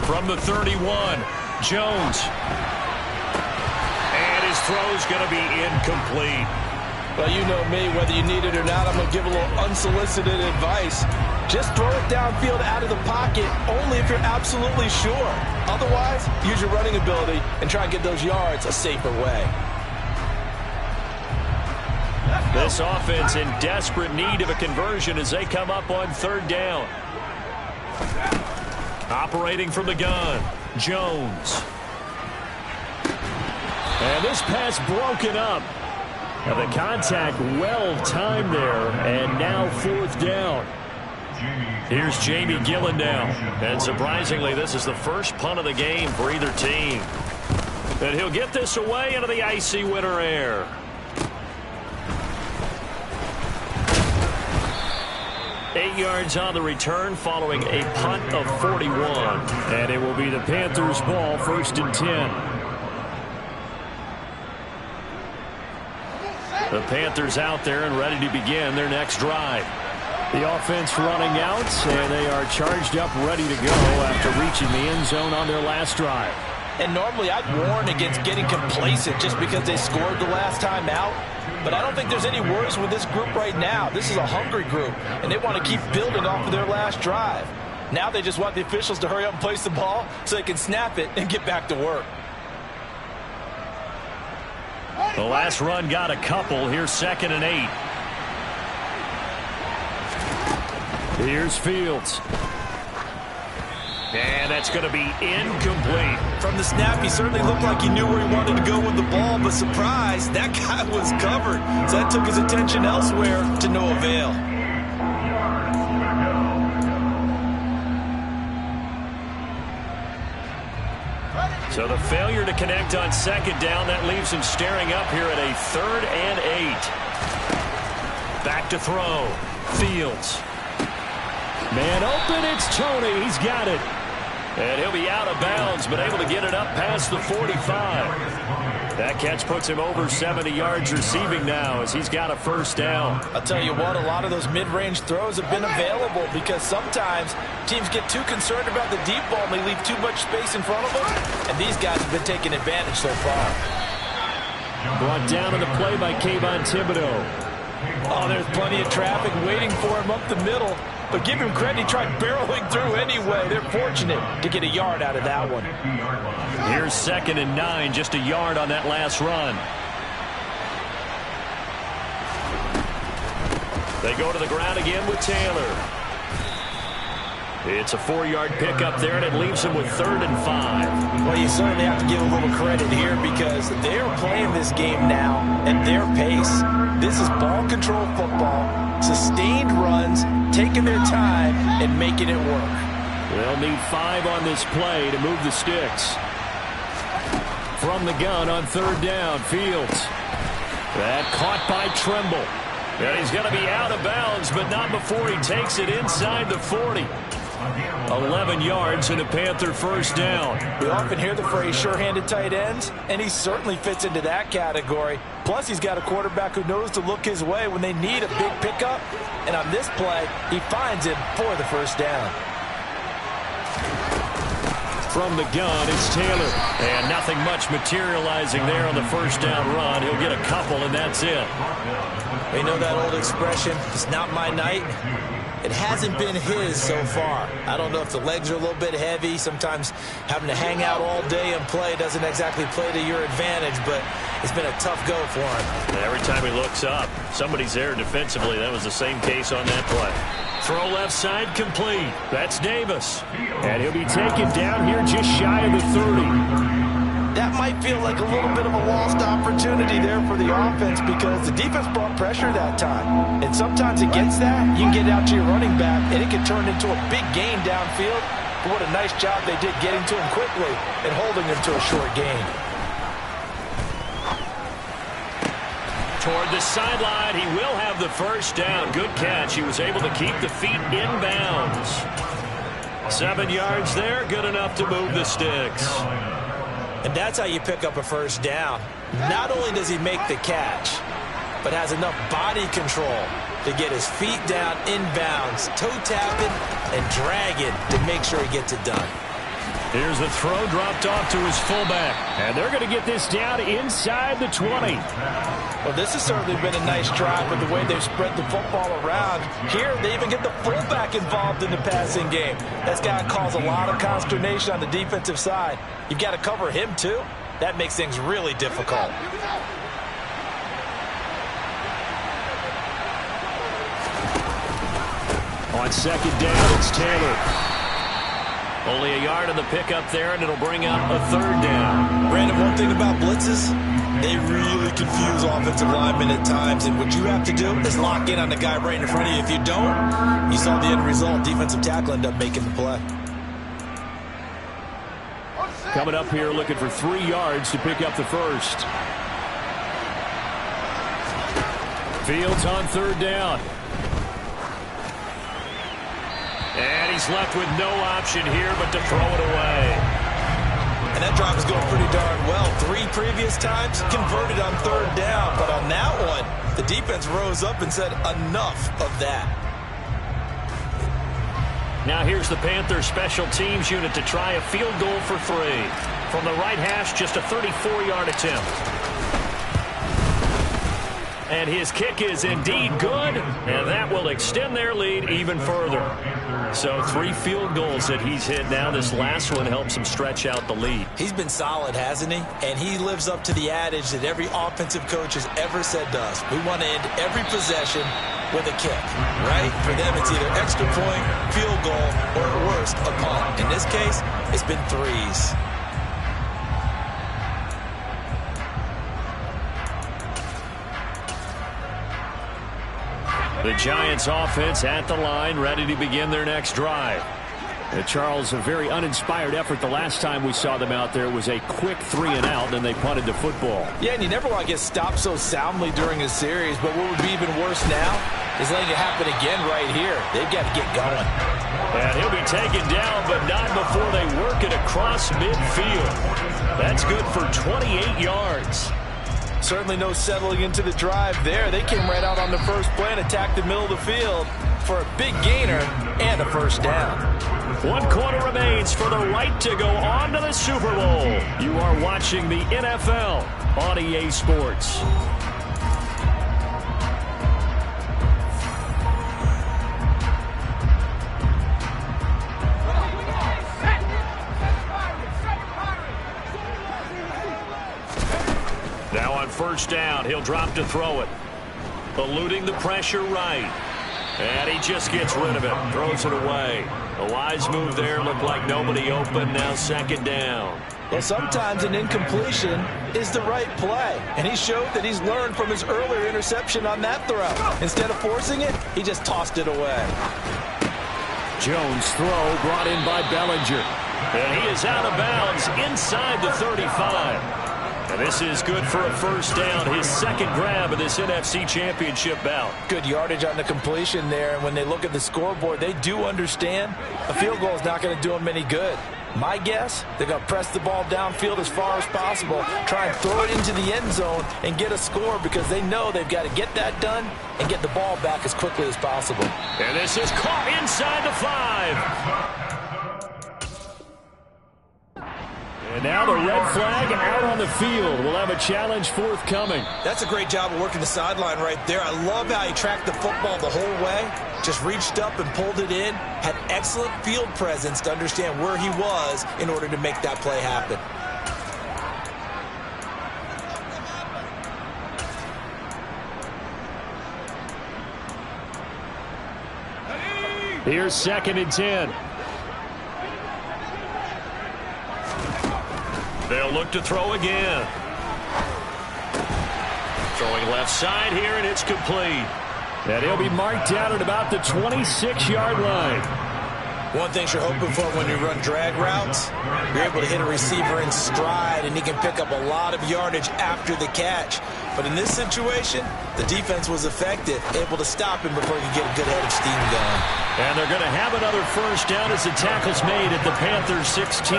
From the 31, Jones. And his throw's going to be incomplete. Well, you know me, whether you need it or not, I'm going to give a little unsolicited advice. Just throw it downfield out of the pocket only if you're absolutely sure. Otherwise, use your running ability and try and get those yards a safer way. This offense in desperate need of a conversion as they come up on third down. Operating from the gun, Jones. And this pass broken up. Now the contact well timed there, and now fourth down. Here's Jamie Gillen now. And surprisingly, this is the first punt of the game for either team. And he'll get this away into the icy winter air. Eight yards on the return following a punt of 41. And it will be the Panthers' ball, first and 10. The Panthers out there and ready to begin their next drive. The offense running out, and they are charged up, ready to go after reaching the end zone on their last drive. And normally I'd warn against getting complacent just because they scored the last time out. But I don't think there's any worries with this group right now. This is a hungry group, and they want to keep building off of their last drive. Now they just want the officials to hurry up and place the ball so they can snap it and get back to work. The last run got a couple. Here's 2nd and 8. Here's Fields. And that's going to be incomplete. From the snap, he certainly looked like he knew where he wanted to go with the ball, but surprise, that guy was covered. So that took his attention elsewhere to no avail. So the failure to connect on 2nd down, that leaves him staring up here at a 3rd and 8. Back to throw. Fields. Man open, it's Tony. He's got it. And he'll be out of bounds, but able to get it up past the 45. That catch puts him over 70 yards receiving now as he's got a first down. I'll tell you what, a lot of those mid-range throws have been available because sometimes teams get too concerned about the deep ball and they leave too much space in front of them. And these guys have been taking advantage so far. Brought down on the play by Kayvon Thibodeau. Oh, there's plenty of traffic waiting for him up the middle. But give him credit, he tried barreling through anyway. They're fortunate to get a yard out of that one. Here's 2nd and 9, just a yard on that last run. They go to the ground again with Taylor. It's a 4-yard pickup there, and it leaves him with 3rd and 5. Well, you certainly have to give a little credit here because they're playing this game now at their pace. This is ball control football, sustained runs, taking their time, and making it work. They'll need 5 on this play to move the sticks. From the gun on 3rd down, Fields. That caught by Tremble. And he's going to be out of bounds, but not before he takes it inside the 40. 11 yards and a Panther first down. We often hear the phrase sure-handed tight ends, and he certainly fits into that category. Plus, he's got a quarterback who knows to look his way when they need a big pickup. And on this play, he finds it for the first down. From the gun, it's Taylor. And nothing much materializing there on the first down run. He'll get a couple, and that's it. You know that old expression, it's not my night? It hasn't been his so far. I don't know if the legs are a little bit heavy. Sometimes having to hang out all day and play doesn't exactly play to your advantage, but it's been a tough go for him. And every time he looks up, somebody's there defensively. That was the same case on that play. Throw left side complete. That's Davis. And he'll be taken down here just shy of the 30. That might feel like a little bit of a lost opportunity there for the offense because the defense brought pressure that time. And sometimes against that, you can get out to your running back, and it can turn into a big gain downfield. But what a nice job they did getting to him quickly and holding him to a short gain. Toward the sideline, he will have the first down. Good catch. He was able to keep the feet in bounds. 7 yards there, good enough to move the sticks. And that's how you pick up a first down. Not only does he make the catch, but has enough body control to get his feet down inbounds, toe tapping and dragging to make sure he gets it done. Here's the throw dropped off to his fullback. And they're going to get this down inside the 20. Well, this has certainly been a nice drive with the way they've spread the football around. Here, they even get the fullback involved in the passing game. That's got to cause a lot of consternation on the defensive side. You've got to cover him, too. That makes things really difficult. On 2nd down, it's Taylor. Only a yard on the pickup there, and it'll bring up a 3rd down. Brandon, one thing about blitzes, they really confuse offensive linemen at times, and what you have to do is lock in on the guy right in front of you. If you don't, you saw the end result. Defensive tackle ended up making the play. Coming up here looking for 3 yards to pick up the first. Fields on 3rd down. And he's left with no option here but to throw it away. And that drive is going pretty darn well. 3 previous times converted on 3rd down. But on that one, the defense rose up and said enough of that. Now here's the Panthers special teams unit to try a field goal for 3. From the right hash, just a 34-yard attempt. And his kick is indeed good, and that will extend their lead even further. So 3 field goals that he's hit now. This last one helps him stretch out the lead. He's been solid, hasn't he? And he lives up to the adage that every offensive coach has ever said to us. We want to end every possession with a kick, right? For them, it's either extra point, field goal, or at worst, a punt. In this case, it's been 3s. The Giants offense at the line, ready to begin their next drive. Charles, a very uninspired effort the last time we saw them out there. It was a quick 3-and-out, and they punted the football. Yeah, and you never want to get stopped so soundly during a series, but what would be even worse now is letting it happen again right here. They've got to get going. And he'll be taken down, but not before they work it across midfield. That's good for 28 yards. Certainly no settling into the drive there. They came right out on the first play and attacked the middle of the field for a big gainer and a first down. 1 quarter remains for the right to go on to the Super Bowl. You are watching the NFL on EA Sports. Now on first down, he'll drop to throw it. Eluding the pressure right. And he just gets rid of it. Throws it away. A wise move there. Looked like nobody open. Now second down. Well, sometimes an incompletion is the right play. And he showed that he's learned from his earlier interception on that throw. Instead of forcing it, he just tossed it away. Jones' throw brought in by Bellinger. And he is out of bounds inside the 35. And this is good for a first down, his second grab of this NFC Championship bout. Good yardage on the completion there, and when they look at the scoreboard, they do understand a field goal is not going to do them any good. My guess, they're going to press the ball downfield as far as possible, try and throw it into the end zone and get a score because they know they've got to get that done and get the ball back as quickly as possible. And this is caught inside the 5. And now the red flag out on the field. We'll have a challenge forthcoming. That's a great job of working the sideline right there. I love how he tracked the football the whole way. Just reached up and pulled it in. Had excellent field presence to understand where he was in order to make that play happen. Here's 2nd and 10. They'll look to throw again. Throwing left side here, and it's complete. And he'll be marked down at about the 26-yard line. One thing you're hoping for when you run drag routes, you're able to hit a receiver in stride, and he can pick up a lot of yardage after the catch. But in this situation, the defense was effective, able to stop him before he could get a good head of steam going. And they're going to have another first down as the tackle's made at the Panthers 16.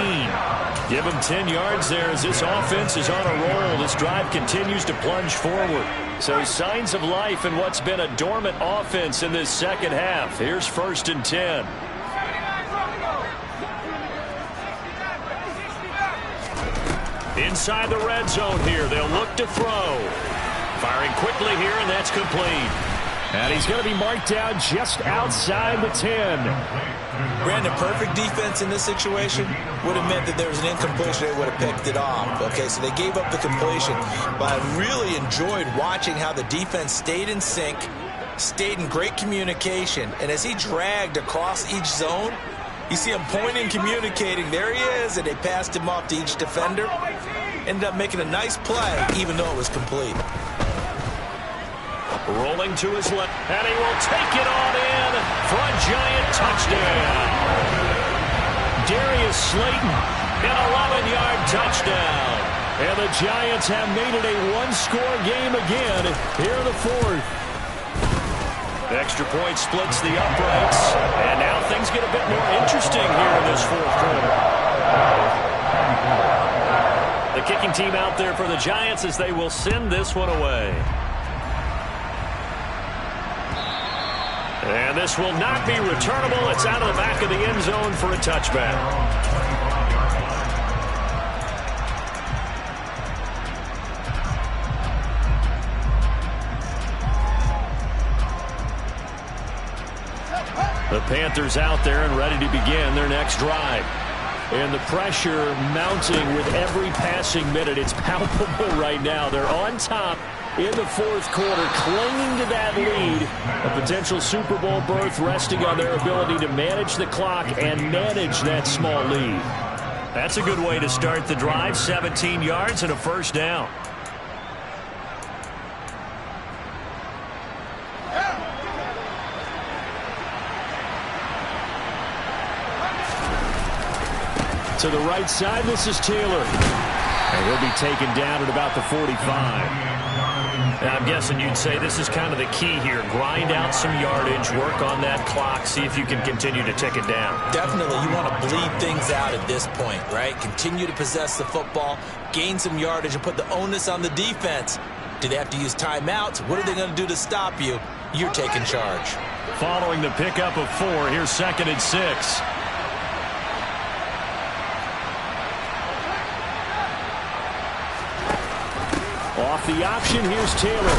Give him 10 yards there as this offense is on a roll. This drive continues to plunge forward. So signs of life in what's been a dormant offense in this second half. Here's 1st and 10. Inside the red zone here. They'll look to throw. Firing quickly here, and that's complete. And he's going to be marked down just outside the 10. Brandon, perfect defense in this situation would have meant that there was an incompletion. They would have picked it off. Okay, so they gave up the completion. But I really enjoyed watching how the defense stayed in sync, stayed in great communication. And as he dragged across each zone, you see him pointing, communicating. There he is, and they passed him off to each defender. Ended up making a nice play, even though it was complete. Rolling to his left, and he will take it on in for a giant touchdown. Darius Slayton, an 11-yard touchdown. And the Giants have made it a one-score game again here in the 4th. Extra point splits the uprights, and now things get a bit more interesting here in this 4th quarter. The kicking team out there for the Giants as they will send this one away. And this will not be returnable. It's out of the back of the end zone for a touchback. The Panthers out there and ready to begin their next drive. And the pressure mounting with every passing minute. It's palpable right now. They're on top in the 4th quarter, clinging to that lead. A potential Super Bowl berth resting on their ability to manage the clock and manage that small lead. That's a good way to start the drive. 17 yards and a first down. To the right side, this is Taylor. And he'll be taken down at about the 45. And I'm guessing you'd say this is kind of the key here. Grind out some yardage, work on that clock, see if you can continue to tick it down. Definitely. You want to bleed things out at this point, right? Continue to possess the football, gain some yardage, and put the onus on the defense. Do they have to use timeouts? What are they going to do to stop you? You're taking charge. Following the pickup of 4, here's 2nd and 6. Off the option, here's Taylor.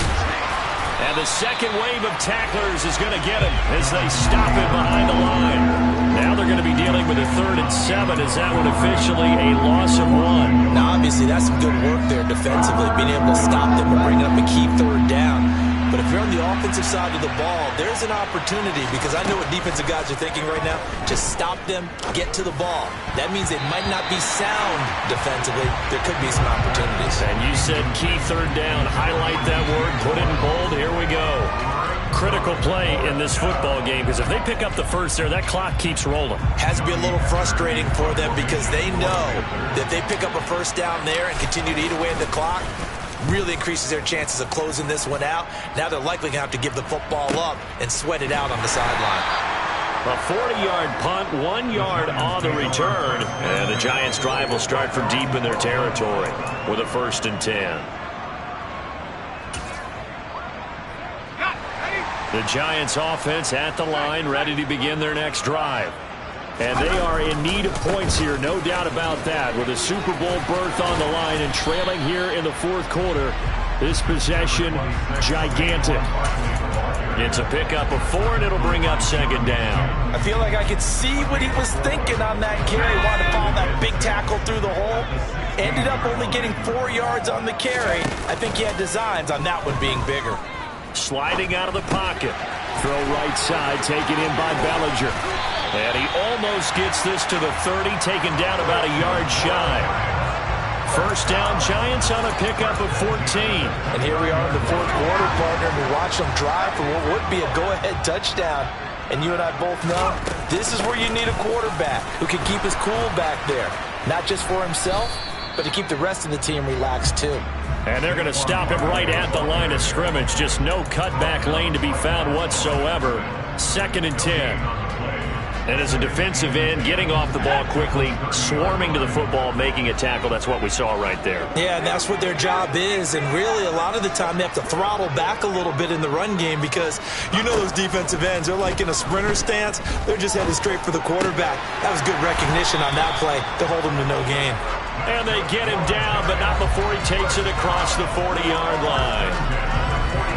And the second wave of tacklers is going to get him as they stop it behind the line. Now they're going to be dealing with a 3rd and 7. Is that one officially a loss of 1? Now, obviously, that's some good work there defensively, being able to stop them and bringing up a key 3rd down. But if you're on the offensive side of the ball, there's an opportunity, because I know what defensive guys are thinking right now. Just stop them, get to the ball. That means they might not be sound defensively. There could be some opportunities. And you said key 3rd down. Highlight that word, put it in bold. Here we go. Critical play in this football game, because if they pick up the first there, that clock keeps rolling. Has to be a little frustrating for them, because they know that they pick up a first down there and continue to eat away at the clock, really increases their chances of closing this one out. Now they're likely going to have to give the football up and sweat it out on the sideline. A 40-yard punt, 1 yard on the return. And the Giants' drive will start from deep in their territory with a 1st and 10. The Giants' offense at the line, ready to begin their next drive. And they are in need of points here, no doubt about that. With a Super Bowl berth on the line and trailing here in the 4th quarter, this possession, gigantic. It's a pickup of 4, and it'll bring up 2nd down. I feel like I could see what he was thinking on that carry. Wanted to follow that big tackle through the hole. Ended up only getting 4 yards on the carry. I think he had designs on that one being bigger. Sliding out of the pocket. Throw right side, taken in by Bellinger. And he almost gets this to the 30, taken down about a yard shy. 1st down, Giants on a pickup of 14. And here we are in the 4th quarter, partner. We watch them drive for what would be a go-ahead touchdown. And you and I both know this is where you need a quarterback who can keep his cool back there. Not just for himself, but to keep the rest of the team relaxed too. And they're going to stop him right at the line of scrimmage. Just no cutback lane to be found whatsoever. 2nd and 10. And as a defensive end, getting off the ball quickly, swarming to the football, making a tackle. That's what we saw right there. Yeah, and that's what their job is. And really, a lot of the time, they have to throttle back a little bit in the run game, because you know those defensive ends, they're like in a sprinter stance. They're just headed straight for the quarterback. That was good recognition on that play to hold him to no gain. And they get him down, but not before he takes it across the 40-yard line.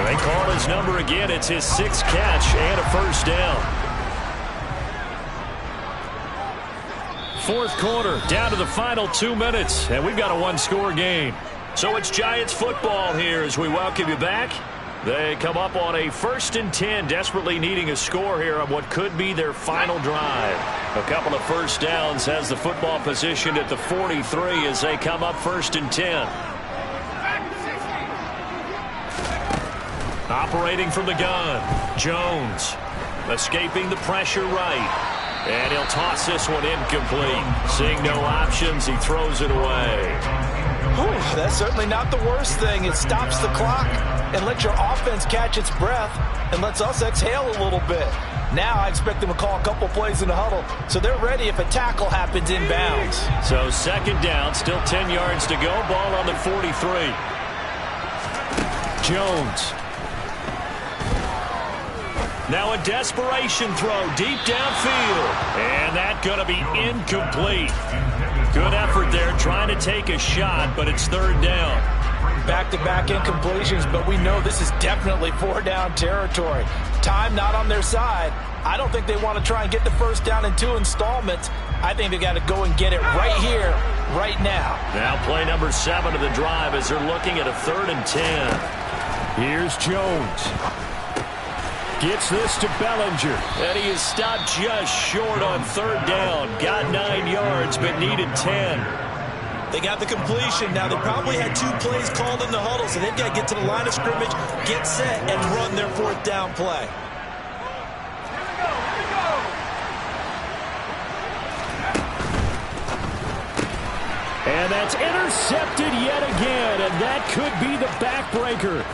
They call his number again. It's his 6th catch and a 1st down. 4th quarter, down to the final 2 minutes, and we've got a 1-score game. So it's Giants football here as we welcome you back. They come up on a 1st and 10, desperately needing a score here on what could be their final drive. A couple of 1st downs has the football positioned at the 43 as they come up 1st and 10. Operating from the gun, Jones escaping the pressure right. And he'll toss this one incomplete. Seeing no options, he throws it away. Whew, that's certainly not the worst thing. It stops the clock and lets your offense catch its breath and lets us exhale a little bit. Now I expect them to call a couple plays in the huddle, so they're ready if a tackle happens inbounds. So 2nd down, still 10 yards to go. Ball on the 43. Jones. Now a desperation throw deep downfield. And that's going to be incomplete. Good effort there trying to take a shot, but it's 3rd down. Back-to-back incompletions, but we know this is definitely 4-down territory. Time not on their side. I don't think they want to try and get the 1st down in 2 installments. I think they got to go and get it right here, right now. Now play number 7 of the drive as they're looking at a 3rd and 10. Here's Jones. Gets this to Bellinger. And he is stopped just short on 3rd down. Got 9 yards, but needed 10. They got the completion. Now, they probably had 2 plays called in the huddle, so they've got to get to the line of scrimmage, get set, and run their 4th down play. And that's intercepted yet again, and that could be the backbreaker.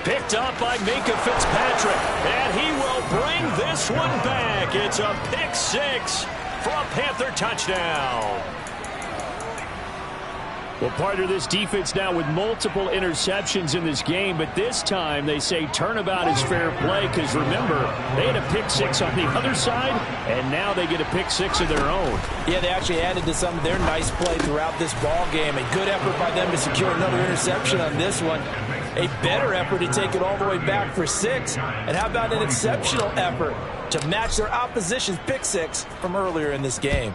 Picked up by Minkah Fitzpatrick, and he will bring this one back. It's a pick six for a Panther touchdown. Well, part of this defense now with multiple interceptions in this game, but this time they say turnabout is fair play because, remember, they had a pick six on the other side, and now they get a pick six of their own. Yeah, they actually added to some of their nice play throughout this ball game. A good effort by them to secure another interception on this one. A better effort to take it all the way back for six. And how about an exceptional effort to match their opposition's pick six from earlier in this game?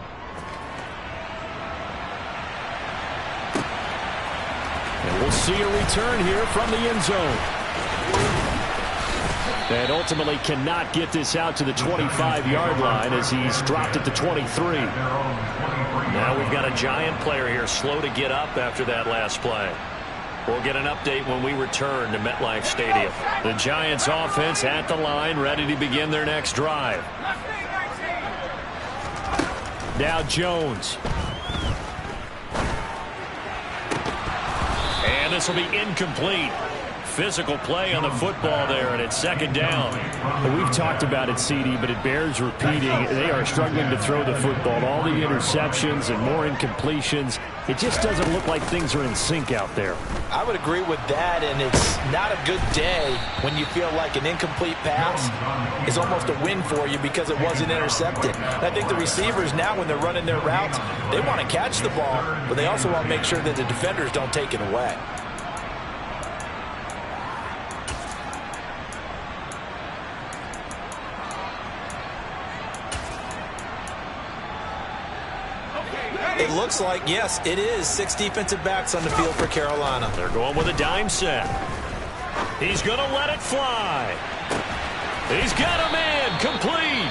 And we'll see a return here from the end zone. And ultimately cannot get this out to the 25-yard line as he's dropped at the 23. Now we've got a Giant player here slow to get up after that last play. We'll get an update when we return to MetLife Stadium. The Giants offense at the line, ready to begin their next drive. Now Jones. And this will be incomplete. Physical play on the football there, and it's second down. We've talked about it, CD, but it bears repeating. They are struggling to throw the football. All the interceptions and more incompletions. It just doesn't look like things are in sync out there. I would agree with that, and it's not a good day when you feel like an incomplete pass is almost a win for you because it wasn't intercepted. And I think the receivers now, when they're running their routes, they want to catch the ball, but they also want to make sure that the defenders don't take it away. It looks like, yes, it is 6 defensive backs on the field for Carolina. They're going with a dime set. He's going to let it fly. He's got a man complete.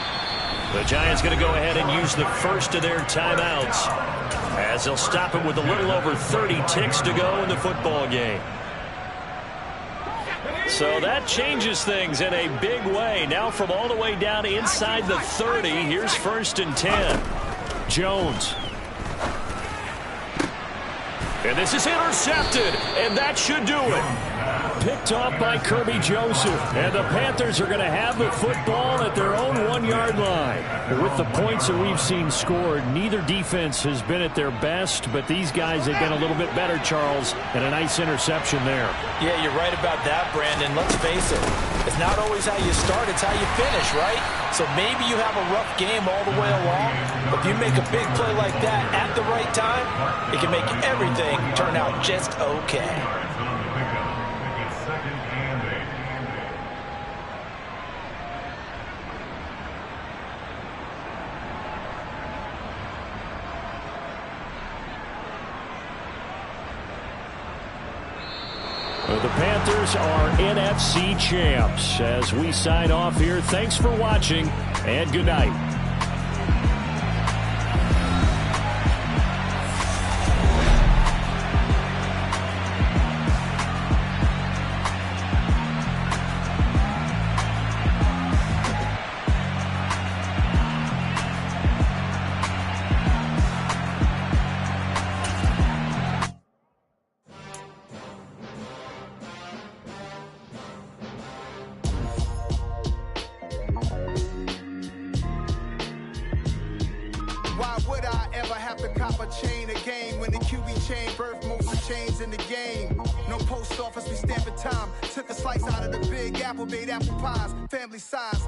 The Giants going to go ahead and use the first of their timeouts as they'll stop it with a little over 30 ticks to go in the football game. So that changes things in a big way. Now from all the way down inside the 30, here's 1st and 10. Jones. And this is intercepted, and that should do it. Picked off by Kirby Joseph. And the Panthers are going to have the football at their own 1-yard line. With the points that we've seen scored, neither defense has been at their best, but these guys have been a little bit better, Charles, and a nice interception there. Yeah, you're right about that, Brandon. Let's face it. It's not always how you start, it's how you finish, right? So maybe you have a rough game all the way along, but if you make a big play like that at the right time, it can make everything turn out just okay. The Panthers are NFC champs. As we sign off here, thanks for watching, and good night. Why would I ever have to cop a chain again when the QB chain birthed most of chains in the game? No post office, we stamping time. Took a slice out of the big apple, made apple pies, family size.